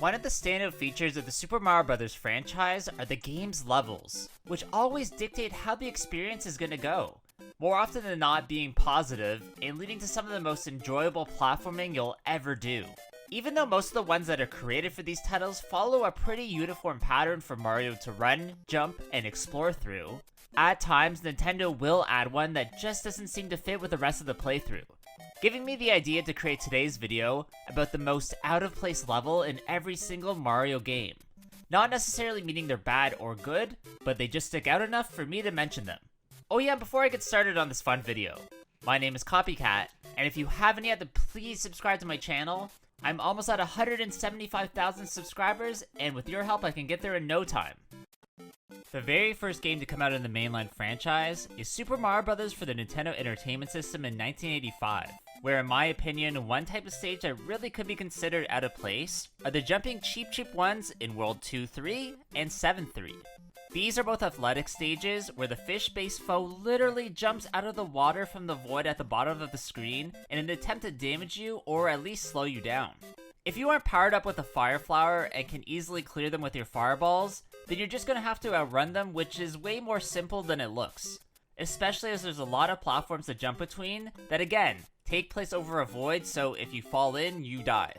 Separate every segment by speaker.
Speaker 1: One of the standout features of the Super Mario Bros. Franchise are the game's levels, which always dictate how the experience is going to go, more often than not being positive and leading to some of the most enjoyable platforming you'll ever do. Even though most of the ones that are created for these titles follow a pretty uniform pattern for Mario to run, jump, and explore through, at times Nintendo will add one that just doesn't seem to fit with the rest of the playthrough, giving me the idea to create today's video about the most out-of-place level in every single Mario game. Not necessarily meaning they're bad or good, but they just stick out enough for me to mention them. Oh yeah, before I get started on this fun video, my name is Copycat, and if you haven't yet, then please subscribe to my channel. I'm almost at 175,000 subscribers, and with your help I can get there in no time. The very first game to come out in the mainline franchise is Super Mario Bros. For the Nintendo Entertainment System in 1985, where in my opinion, one type of stage that really could be considered out of place are the jumping cheap ones in World 2-3 and 7-3. These are both athletic stages where the fish-based foe literally jumps out of the water from the void at the bottom of the screen in an attempt to damage you or at least slow you down. If you aren't powered up with a Fire Flower and can easily clear them with your fireballs, then you're just going to have to outrun them, which is way more simple than it looks. Especially as there's a lot of platforms to jump between that again, take place over a void, so if you fall in, you die.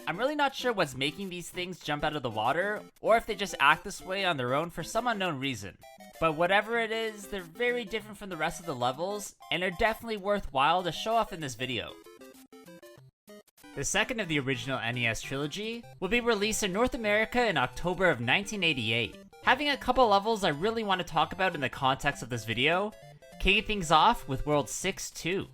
Speaker 1: I'm really not sure what's making these things jump out of the water, or if they just act this way on their own for some unknown reason. But whatever it is, they're very different from the rest of the levels, and are definitely worthwhile to show off in this video. The second of the original NES trilogy will be released in North America in October of 1988. Having a couple levels I really want to talk about in the context of this video, kicking things off with World 6-2.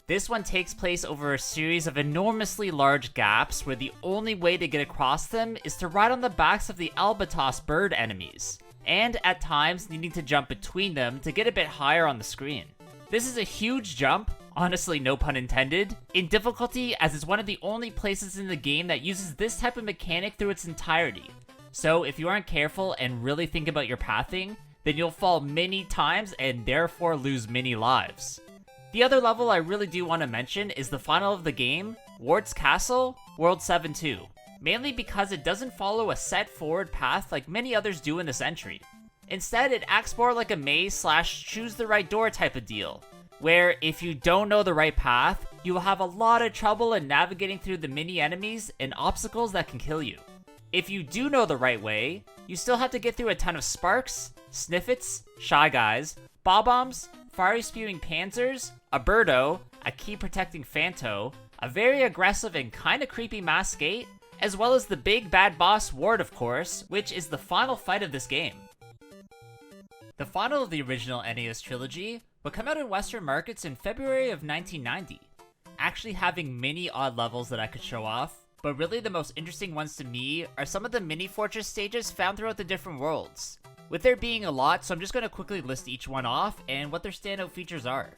Speaker 1: This one takes place over a series of enormously large gaps where the only way to get across them is to ride on the backs of the albatross bird enemies, and at times needing to jump between them to get a bit higher on the screen. This is a huge jump, honestly no pun intended, in difficulty as it's one of the only places in the game that uses this type of mechanic through its entirety. So if you aren't careful and really think about your pathing, then you'll fall many times and therefore lose many lives. The other level I really do want to mention is the final of the game, Wart's Castle, World 7-2, mainly because it doesn't follow a set forward path like many others do in this entry. Instead, it acts more like a maze / choose the right door type of deal, where if you don't know the right path, you will have a lot of trouble in navigating through the mini enemies and obstacles that can kill you. If you do know the right way, you still have to get through a ton of Sparks, Sniffets, Shy Guys, Bob-Ombs, Fiery Spewing Panzers, a Birdo, a Key Protecting Phanto, a very aggressive and kinda creepy Mask 8, as well as the big bad boss Ward of course, which is the final fight of this game. The final of the original NES trilogy will come out in Western markets in February of 1990, actually having many odd levels that I could show off, but really the most interesting ones to me are some of the mini fortress stages found throughout the different worlds. With there being a lot, so I'm just going to quickly list each one off and what their standout features are.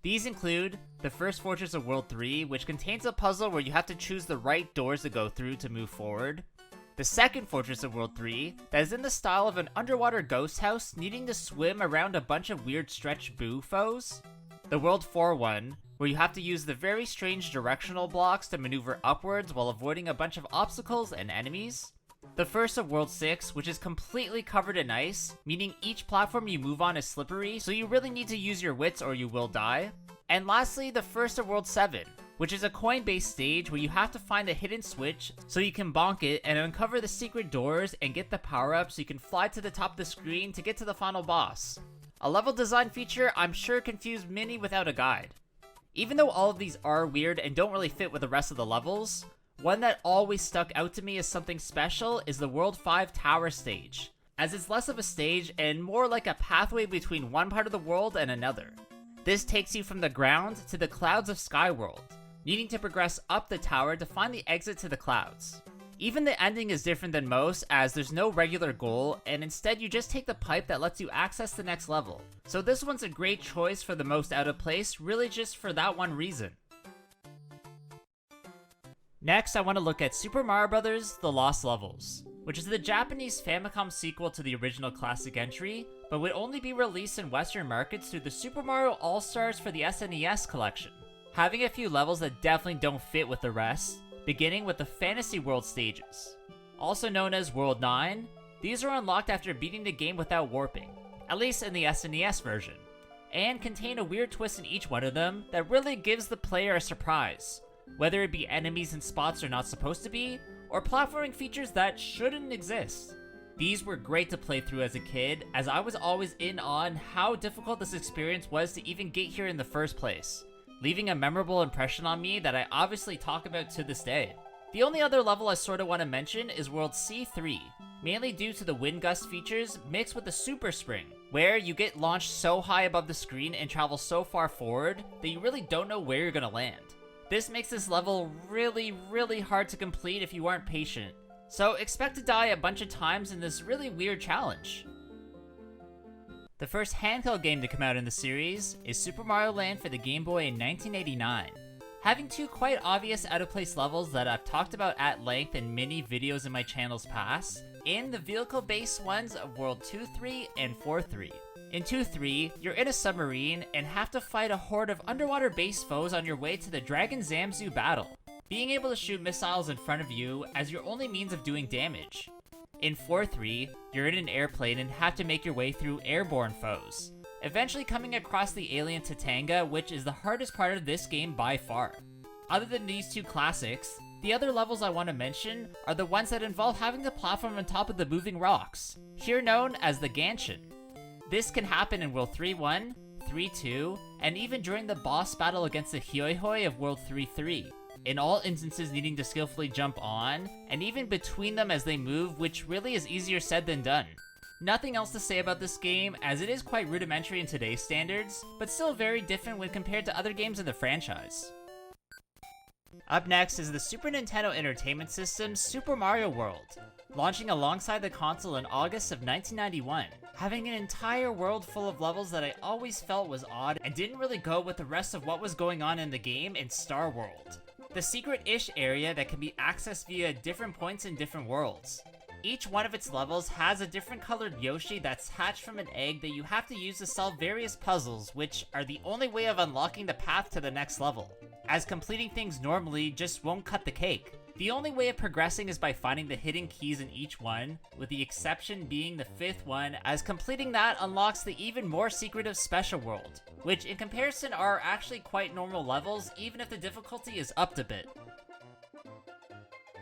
Speaker 1: These include the first fortress of World 3, which contains a puzzle where you have to choose the right doors to go through to move forward. The second fortress of World 3, that is in the style of an underwater ghost house needing to swim around a bunch of weird stretch boo foes. The World 4 one, where you have to use the very strange directional blocks to maneuver upwards while avoiding a bunch of obstacles and enemies. The first of World 6, which is completely covered in ice, meaning each platform you move on is slippery, so you really need to use your wits or you will die. And lastly, the first of World 7, which is a coin-based stage where you have to find a hidden switch so you can bonk it and uncover the secret doors and get the power-up so you can fly to the top of the screen to get to the final boss. A level design feature I'm sure confused many without a guide. Even though all of these are weird and don't really fit with the rest of the levels, one that always stuck out to me as something special is the World 5 Tower stage, as it's less of a stage and more like a pathway between one part of the world and another. This takes you from the ground to the clouds of Skyworld, needing to progress up the tower to find the exit to the clouds. Even the ending is different than most, as there's no regular goal, and instead you just take the pipe that lets you access the next level. So this one's a great choice for the most out of place, really just for that one reason. Next, I want to look at Super Mario Bros. The Lost Levels, which is the Japanese Famicom sequel to the original classic entry, but would only be released in Western markets through the Super Mario All-Stars for the SNES collection, having a few levels that definitely don't fit with the rest, beginning with the Fantasy World stages. also known as World 9. These are unlocked after beating the game without warping, at least in the SNES version, and contain a weird twist in each one of them that really gives the player a surprise, whether it be enemies in spots they're not supposed to be, or platforming features that shouldn't exist. These were great to play through as a kid, as I was always in on how difficult this experience was to even get here in the first place, leaving a memorable impression on me that I obviously talk about to this day. The only other level I sorta want to mention is World C3, mainly due to the wind gust features mixed with the super spring, where you get launched so high above the screen and travel so far forward that you really don't know where you're gonna land. This makes this level really hard to complete if you aren't patient, so expect to die a bunch of times in this really weird challenge. The first handheld game to come out in the series is Super Mario Land for the Game Boy in 1989. Having two quite obvious out-of-place levels that I've talked about at length in many videos in my channel's past, and the vehicle-based ones of World 2-3 and 4-3. In 2-3, you're in a submarine and have to fight a horde of underwater-based foes on your way to the Dragon Zamzu battle, being able to shoot missiles in front of you as your only means of doing damage. In 4-3, you're in an airplane and have to make your way through airborne foes, eventually coming across the alien Tatanga, which is the hardest part of this game by far. Other than these two classics, the other levels I want to mention are the ones that involve having to platform on top of the moving rocks, here known as the Ganshin. This can happen in World 3-1, 3-2, and even during the boss battle against the Hoi of World 3-3, in all instances needing to skillfully jump on, and even between them as they move, which really is easier said than done. Nothing else to say about this game, as it is quite rudimentary in today's standards, but still very different when compared to other games in the franchise. Up next is the Super Nintendo Entertainment System's Super Mario World, launching alongside the console in August of 1991, having an entire world full of levels that I always felt was odd and didn't really go with the rest of what was going on in the game in Star World, the secret-ish area that can be accessed via different points in different worlds. Each one of its levels has a different colored Yoshi that's hatched from an egg that you have to use to solve various puzzles, which are the only way of unlocking the path to the next level, as completing things normally just won't cut the cake. The only way of progressing is by finding the hidden keys in each one, with the exception being the fifth one, as completing that unlocks the even more secretive Special World, which in comparison are actually quite normal levels even if the difficulty is upped a bit.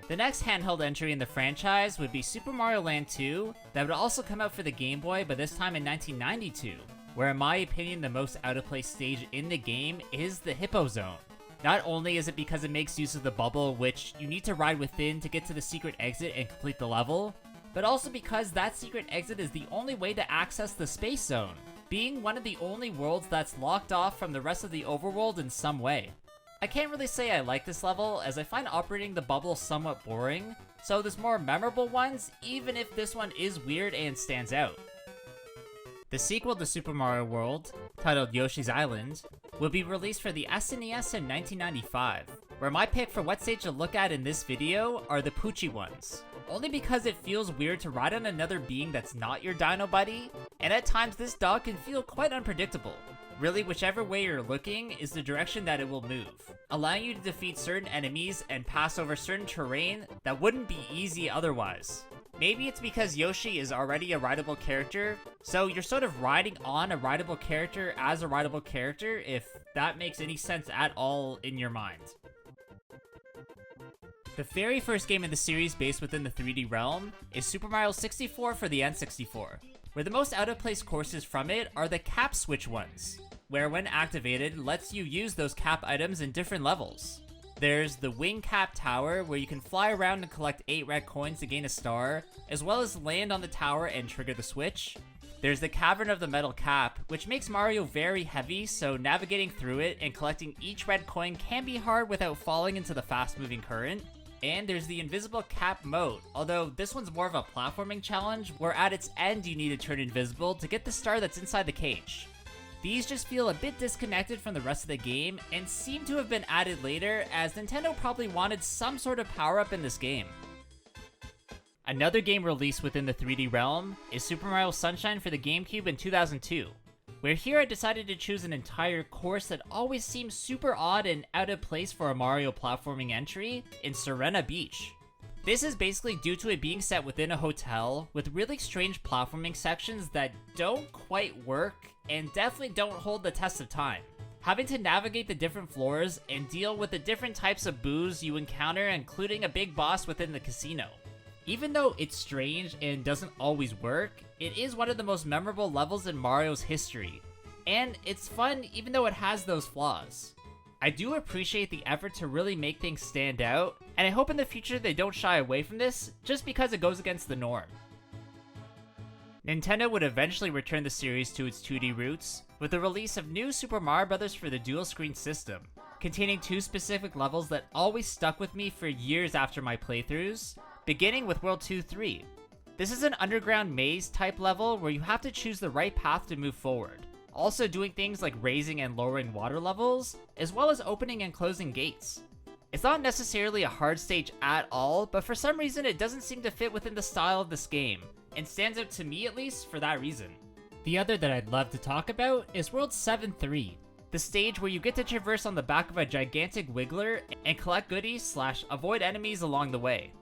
Speaker 1: The next handheld entry in the franchise would be Super Mario Land 2, that would also come out for the Game Boy, but this time in 1992, where in my opinion the most out-of-place stage in the game is the Hippo Zone. Not only is it because it makes use of the bubble, which you need to ride within to get to the secret exit and complete the level, but also because that secret exit is the only way to access the Space Zone, being one of the only worlds that's locked off from the rest of the overworld in some way. I can't really say I like this level, as I find operating the bubble somewhat boring, so there's more memorable ones, even if this one is weird and stands out. The sequel to Super Mario World, titled Yoshi's Island, will be released for the SNES in 1995, where my pick for what stage to look at in this video are the Poochie ones, only because it feels weird to ride on another being that's not your dino buddy, and at times this dog can feel quite unpredictable. Really, whichever way you're looking is the direction that it will move, allowing you to defeat certain enemies and pass over certain terrain that wouldn't be easy otherwise. Maybe it's because Yoshi is already a rideable character, so you're sort of riding on a rideable character as a rideable character, if that makes any sense at all in your mind. The very first game in the series based within the 3D realm is Super Mario 64 for the N64, where the most out-of-place courses from it are the cap switch ones, where when activated lets you use those cap items in different levels. There's the Wing Cap Tower, where you can fly around and collect 8 red coins to gain a star, as well as land on the tower and trigger the switch. There's the Cavern of the Metal Cap, which makes Mario very heavy, so navigating through it and collecting each red coin can be hard without falling into the fast-moving current. And there's the Invisible Cap Moat, although this one's more of a platforming challenge, where at its end you need to turn invisible to get the star that's inside the cage. These just feel a bit disconnected from the rest of the game, and seem to have been added later, as Nintendo probably wanted some sort of power-up in this game. Another game released within the 3D realm is Super Mario Sunshine for the GameCube in 2002, where here I decided to choose an entire course that always seems super odd and out of place for a Mario platforming entry in Serena Beach. This is basically due to it being set within a hotel with really strange platforming sections that don't quite work and definitely don't hold the test of time. Having to navigate the different floors and deal with the different types of boos you encounter, including a big boss within the casino. Even though it's strange and doesn't always work, it is one of the most memorable levels in Mario's history. And it's fun even though it has those flaws. I do appreciate the effort to really make things stand out, and I hope in the future they don't shy away from this just because it goes against the norm. Nintendo would eventually return the series to its 2D roots with the release of New Super Mario Bros. For the dual-screen system, containing 2 specific levels that always stuck with me for years after my playthroughs, beginning with World 2-3. This is an underground maze type level where you have to choose the right path to move forward. Also doing things like raising and lowering water levels, as well as opening and closing gates. It's not necessarily a hard stage at all, but for some reason it doesn't seem to fit within the style of this game, and stands out to me at least for that reason. The other that I'd love to talk about is World 7-3, the stage where you get to traverse on the back of a gigantic wiggler and collect goodies / avoid enemies along the way.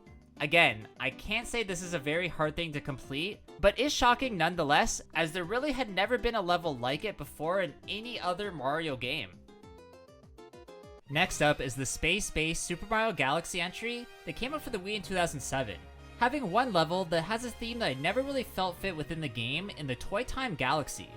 Speaker 1: Again, I can't say this is a very hard thing to complete, but is shocking nonetheless, as there really had never been a level like it before in any other Mario game. Next up is the space-based Super Mario Galaxy entry that came out for the Wii in 2007, having one level that has a theme that I never really felt fit within the game in the Toy Time Galaxy.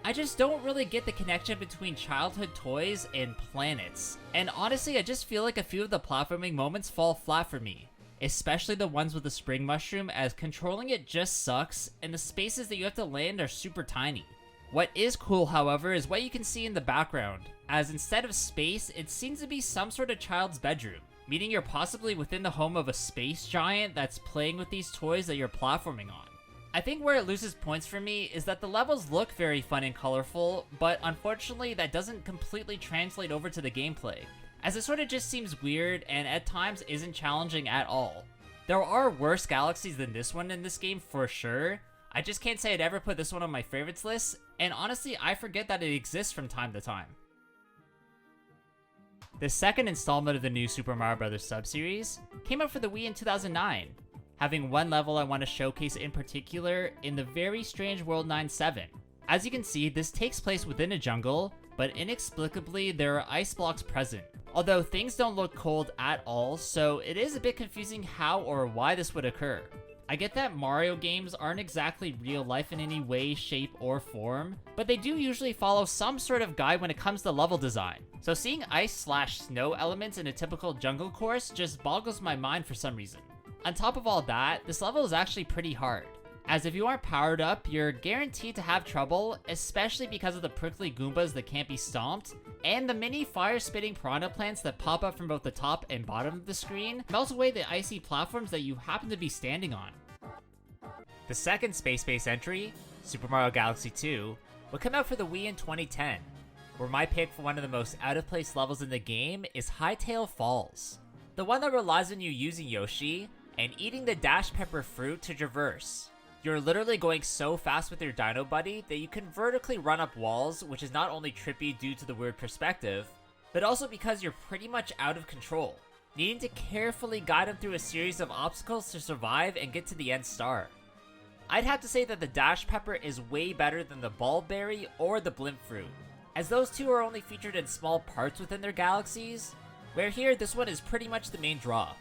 Speaker 1: I just don't really get the connection between childhood toys and planets, and honestly I just feel like a few of the platforming moments fall flat for me. Especially the ones with the spring mushroom, as controlling it just sucks and the spaces that you have to land are super tiny. What is cool, however, is what you can see in the background, as instead of space, it seems to be some sort of child's bedroom, meaning you're possibly within the home of a space giant that's playing with these toys that you're platforming on. I think where it loses points for me is that the levels look very fun and colorful, but unfortunately that doesn't completely translate over to the gameplay, as it sort of just seems weird and at times isn't challenging at all. There are worse galaxies than this one in this game for sure. I just can't say I'd ever put this one on my favorites list, and honestly I forget that it exists from time to time. The second installment of the new Super Mario Bros. Sub-series came out for the Wii in 2009, having one level I want to showcase in particular in the very strange World 9-7. As you can see, this takes place within a jungle, but inexplicably there are ice blocks present. Although things don't look cold at all, so it is a bit confusing how or why this would occur. I get that Mario games aren't exactly real life in any way, shape, or form, but they do usually follow some sort of guide when it comes to level design. So seeing ice / snow elements in a typical jungle course just boggles my mind for some reason. On top of all that, this level is actually pretty hard, as if you aren't powered up, you're guaranteed to have trouble, especially because of the prickly Goombas that can't be stomped, and the mini fire-spitting piranha plants that pop up from both the top and bottom of the screen melt away the icy platforms that you happen to be standing on. The second space-based entry, Super Mario Galaxy 2, would come out for the Wii in 2010, where my pick for one of the most out-of-place levels in the game is Hightail Falls, the one that relies on you using Yoshi and eating the dash pepper fruit to traverse. You're literally going so fast with your dino buddy that you can vertically run up walls, which is not only trippy due to the weird perspective, but also because you're pretty much out of control, needing to carefully guide him through a series of obstacles to survive and get to the end star. I'd have to say that the dash pepper is way better than the bulberry or the blimp fruit, as those two are only featured in small parts within their galaxies, where here this one is pretty much the main draw.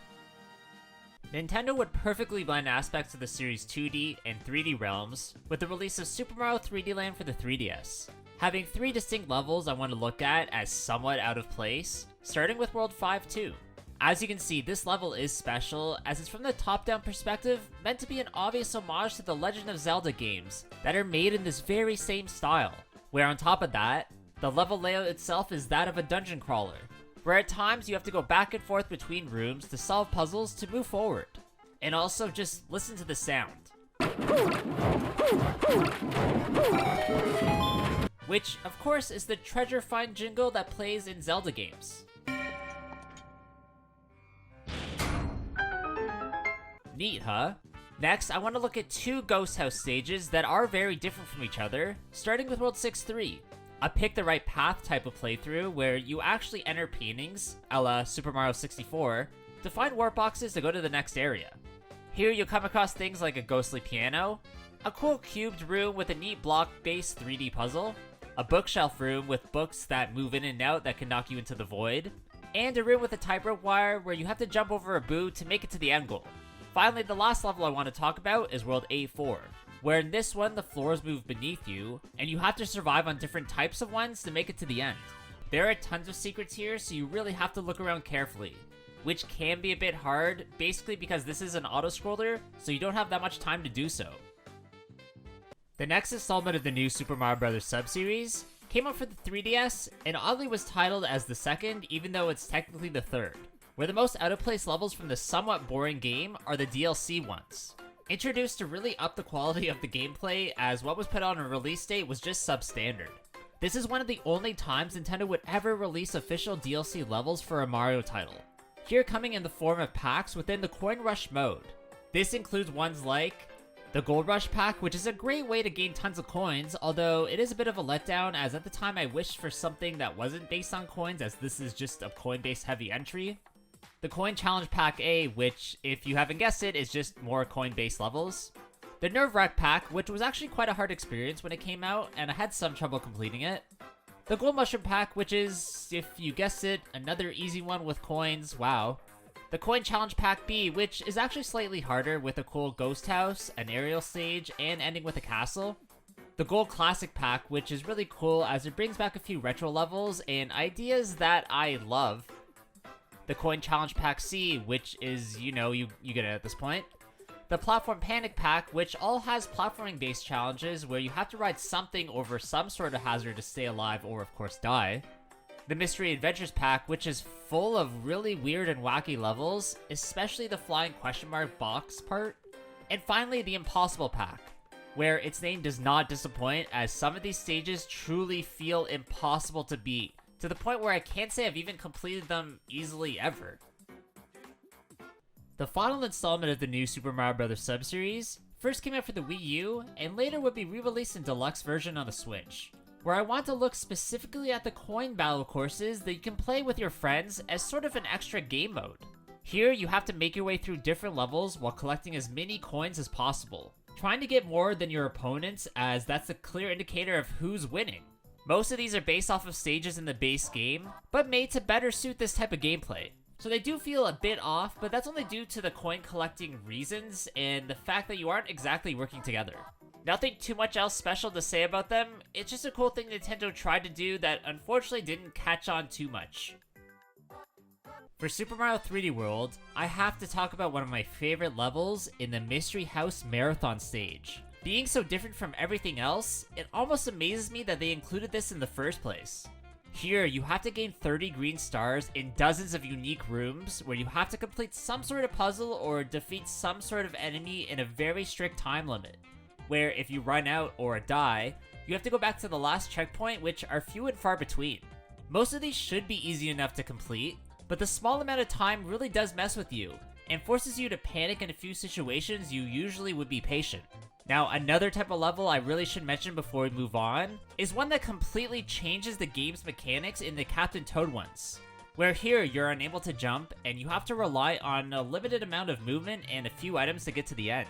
Speaker 1: Nintendo would perfectly blend aspects of the series' 2D and 3D realms with the release of Super Mario 3D Land for the 3DS, having 3 distinct levels I want to look at as somewhat out of place, starting with World 5-2. As you can see, this level is special as it's from the top-down perspective, meant to be an obvious homage to the Legend of Zelda games that are made in this very same style, where on top of that, the level layout itself is that of a dungeon crawler, where at times you have to go back and forth between rooms to solve puzzles to move forward. And also just listen to the sound, which of course is the treasure find jingle that plays in Zelda games. Neat, huh? Next, I want to look at 2 Ghost House stages that are very different from each other, starting with World 6-3. A pick the right path type of playthrough where you actually enter paintings, a la Super Mario 64, to find warp boxes to go to the next area. Here you'll come across things like a ghostly piano, a cool cubed room with a neat block-based 3D puzzle, a bookshelf room with books that move in and out that can knock you into the void, and a room with a tightrope wire where you have to jump over a boo to make it to the end goal. Finally, the last level I want to talk about is World A4, where in this one the floors move beneath you, and you have to survive on different types of ones to make it to the end. There are tons of secrets here, so you really have to look around carefully, which can be a bit hard, basically because this is an auto-scroller, so you don't have that much time to do so. The next installment of the new Super Mario Bros. Sub-series came out for the 3DS, and oddly was titled as the second, even though it's technically the third, where the most out-of-place levels from the somewhat boring game are the DLC ones. Introduced to really up the quality of the gameplay, as what was put on a release date was just substandard. This is one of the only times Nintendo would ever release official DLC levels for a Mario title, here coming in the form of packs within the Coin Rush mode. This includes ones like the Gold Rush pack, which is a great way to gain tons of coins, although it is a bit of a letdown as at the time I wished for something that wasn't based on coins, as this is just a coin-based heavy entry. The Coin Challenge Pack A, which, if you haven't guessed it, is just more coin-based levels. The Nerve Wreck Pack, which was actually quite a hard experience when it came out, and I had some trouble completing it. The Gold Mushroom Pack, which is, if you guessed it, another easy one with coins, wow. The Coin Challenge Pack B, which is actually slightly harder with a cool ghost house, an aerial stage, and ending with a castle. The Gold Classic Pack, which is really cool as it brings back a few retro levels and ideas that I love. The Coin Challenge Pack C, which is, you get it at this point. The Platform Panic Pack, which all has platforming-based challenges where you have to ride something over some sort of hazard to stay alive or, of course, die. The Mystery Adventures Pack, which is full of really weird and wacky levels, especially the flying question mark box part. And finally, the Impossible Pack, where its name does not disappoint, as some of these stages truly feel impossible to beat, to the point where I can't say I've even completed them easily ever. The final installment of the new Super Mario Bros. Sub-series first came out for the Wii U, and later would be re-released in deluxe version on the Switch, where I want to look specifically at the coin battle courses that you can play with your friends as sort of an extra game mode. Here, you have to make your way through different levels while collecting as many coins as possible, trying to get more than your opponents, as that's a clear indicator of who's winning. Most of these are based off of stages in the base game, but made to better suit this type of gameplay. So they do feel a bit off, but that's only due to the coin collecting reasons and the fact that you aren't exactly working together. Nothing too much else special to say about them, it's just a cool thing Nintendo tried to do that unfortunately didn't catch on too much. For Super Mario 3D World, I have to talk about one of my favorite levels in the Mystery House Marathon stage. Being so different from everything else, it almost amazes me that they included this in the first place. Here, you have to gain 30 green stars in dozens of unique rooms where you have to complete some sort of puzzle or defeat some sort of enemy in a very strict time limit, where if you run out or die, you have to go back to the last checkpoint, which are few and far between. Most of these should be easy enough to complete, but the small amount of time really does mess with you, and forces you to panic in a few situations you usually would be patient. Now, another type of level I really should mention before we move on is one that completely changes the game's mechanics in the Captain Toad ones, where here you're unable to jump and you have to rely on a limited amount of movement and a few items to get to the end.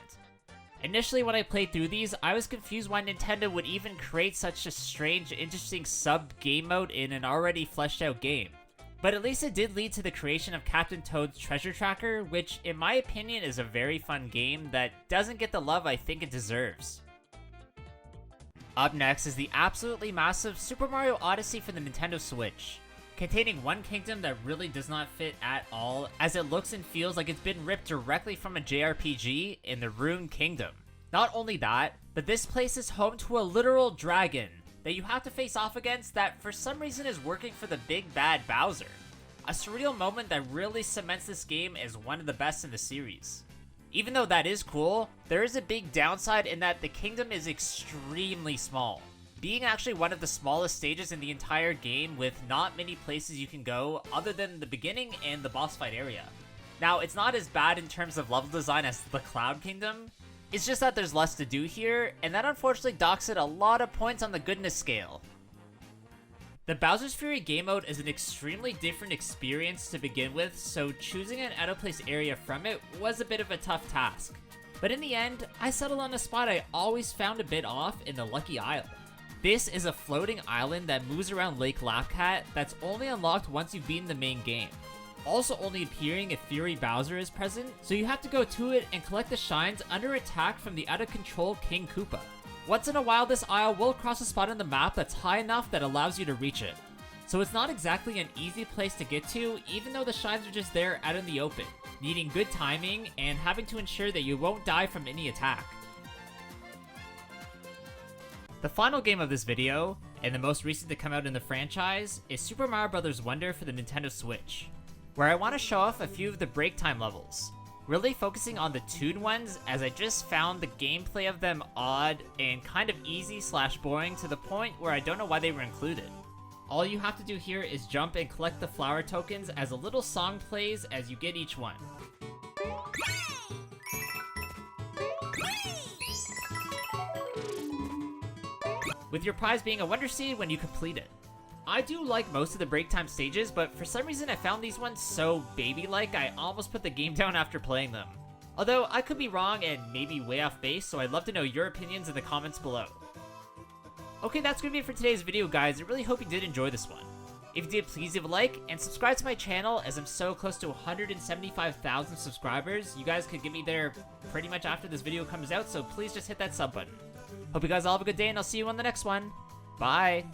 Speaker 1: Initially when I played through these, I was confused why Nintendo would even create such a strange, interesting sub-game mode in an already fleshed out game. But at least it did lead to the creation of Captain Toad's Treasure Tracker, which in my opinion is a very fun game that doesn't get the love I think it deserves. Up next is the absolutely massive Super Mario Odyssey for the Nintendo Switch, containing one kingdom that really does not fit at all, as it looks and feels like it's been ripped directly from a JRPG in the Rune Kingdom. Not only that, but this place is home to a literal dragon that you have to face off against that for some reason is working for the big bad Bowser. A surreal moment that really cements this game as one of the best in the series. Even though that is cool, there is a big downside in that the kingdom is extremely small, being actually one of the smallest stages in the entire game with not many places you can go other than the beginning and the boss fight area. Now, it's not as bad in terms of level design as the Cloud Kingdom, it's just that there's less to do here, and that unfortunately docks it a lot of points on the goodness scale. The Bowser's Fury game mode is an extremely different experience to begin with, so choosing an out-of-place area from it was a bit of a tough task. But in the end, I settled on a spot I always found a bit off in the Lucky Isle. This is a floating island that moves around Lake Lapcat that's only unlocked once you've beaten the main game. Also only appearing if Fury Bowser is present, so you have to go to it and collect the shines under attack from the out-of-control King Koopa. Once in a while, this isle will cross a spot on the map that's high enough that allows you to reach it. So it's not exactly an easy place to get to, even though the shines are just there out in the open, needing good timing and having to ensure that you won't die from any attack. The final game of this video, and the most recent to come out in the franchise, is Super Mario Bros. Wonder for the Nintendo Switch, where I want to show off a few of the break time levels, really focusing on the Toon ones as I just found the gameplay of them odd and kind of easy/boring to the point where I don't know why they were included. All you have to do here is jump and collect the flower tokens as a little song plays as you get each one. With your prize being a Wonder Seed when you complete it. I do like most of the break time stages, but for some reason I found these ones so baby-like I almost put the game down after playing them. Although I could be wrong and maybe way off base, so I'd love to know your opinions in the comments below. Okay, that's gonna be it for today's video, guys. I really hope you did enjoy this one. If you did, please leave a like and subscribe to my channel as I'm so close to 175,000 subscribers. You guys could get me there pretty much after this video comes out, so please just hit that sub button. Hope you guys all have a good day, and I'll see you on the next one. Bye!